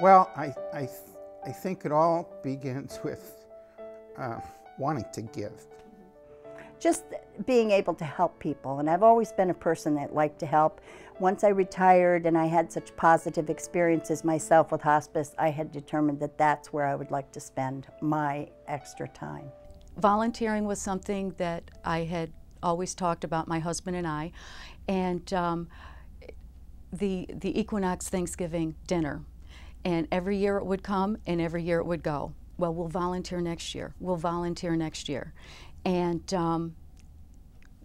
Well, I think it all begins with wanting to give. Just being able to help people, and I've always been a person that liked to help. Once I retired and I had such positive experiences myself with hospice, I had determined that that's where I would like to spend my extra time. Volunteering was something that I had always talked about, my husband and I, and the Equinox Thanksgiving dinner. And every year it would come and every year it would go. Well, we'll volunteer next year. We'll volunteer next year. And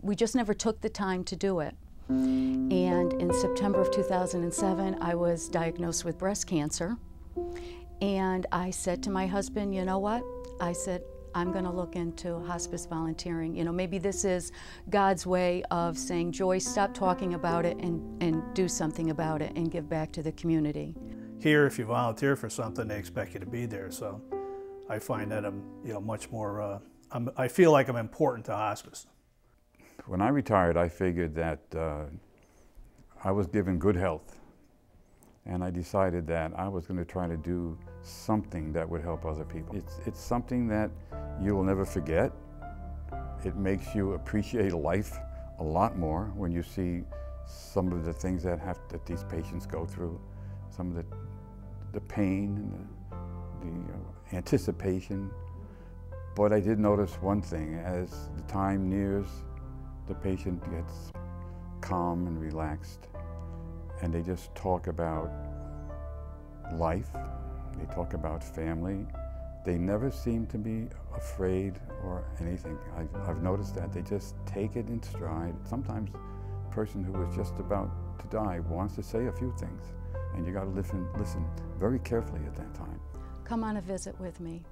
we just never took the time to do it. And in September of 2007, I was diagnosed with breast cancer. And I said to my husband, you know what? I said, I'm going to look into hospice volunteering. You know, maybe this is God's way of saying, Joyce, stop talking about it and do something about it and give back to the community. Here, if you volunteer for something, they expect you to be there. So I find that I'm, much more, I feel like I'm important to hospice. When I retired, I figured that I was given good health, and I decided that I was going to try to do something that would help other people. It's something that you will never forget. It makes you appreciate life a lot more when you see some of the things that these patients go through, some of the pain and the anticipation. But I did notice one thing: as the time nears, the patient gets calm and relaxed, and they just talk about life, they talk about family. They never seem to be afraid or anything. I've noticed that they just take it in stride. Sometimes a person who is just about to die wants to say a few things, and you got to listen very carefully at that time. Come on a visit with me.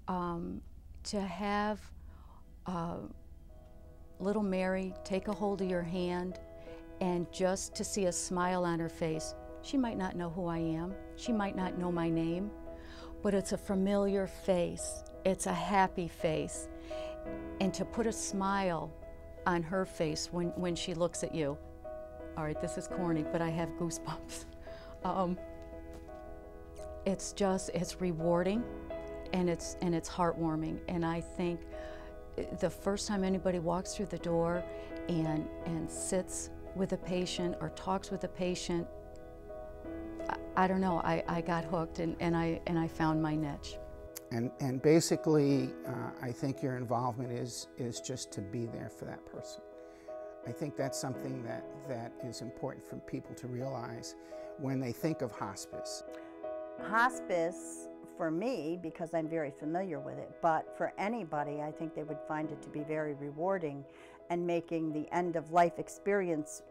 To have little Mary take a hold of your hand and just to see a smile on her face. She might not know who I am, she might not know my name, but it's a familiar face, it's a happy face. And to put a smile on her face when she looks at you. All right, this is corny, but I have goosebumps. It's rewarding, and it's heartwarming. And I think the first time anybody walks through the door and sits with a patient or talks with a patient, I don't know, I got hooked and I found my niche. And basically, I think your involvement is just to be there for that person. I think that's something that is important for people to realize when they think of hospice. Hospice, for me, because I'm very familiar with it, but for anybody, I think they would find it to be very rewarding and making the end-of-life experience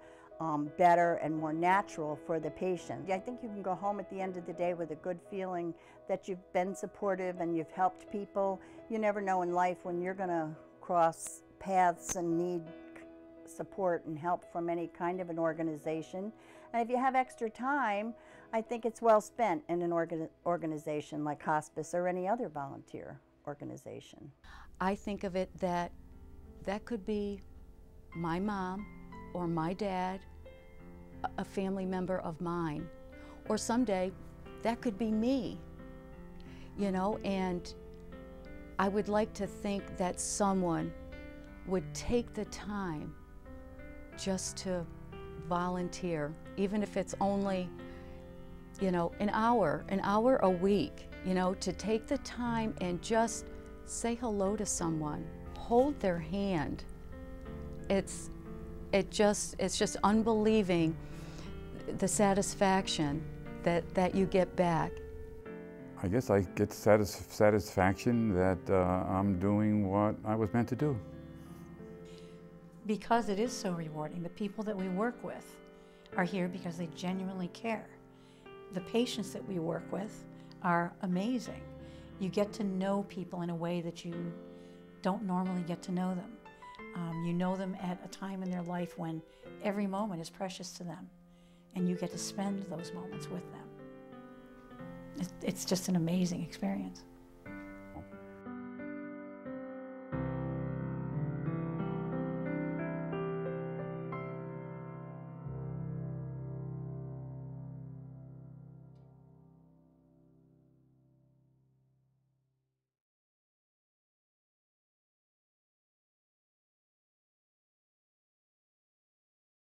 better and more natural for the patient. I think you can go home at the end of the day with a good feeling that you've been supportive and you've helped people. You never know in life when you're going to cross paths and need support and help from any kind of an organization. And if you have extra time, I think it's well spent in an organization like hospice or any other volunteer organization. I think of it that could be my mom or my dad, a family member of mine, or someday that could be me, and I would like to think that someone would take the time just to volunteer, even if it's only, an hour a week, to take the time and just say hello to someone, hold their hand. It's just unbelieving the satisfaction that you get back. I guess I get satisfaction that I'm doing what I was meant to do. Because it is so rewarding. The people that we work with are here because they genuinely care. The patients that we work with are amazing. You get to know people in a way that you don't normally get to know them. You know them at a time in their life when every moment is precious to them, and you get to spend those moments with them. It's just an amazing experience.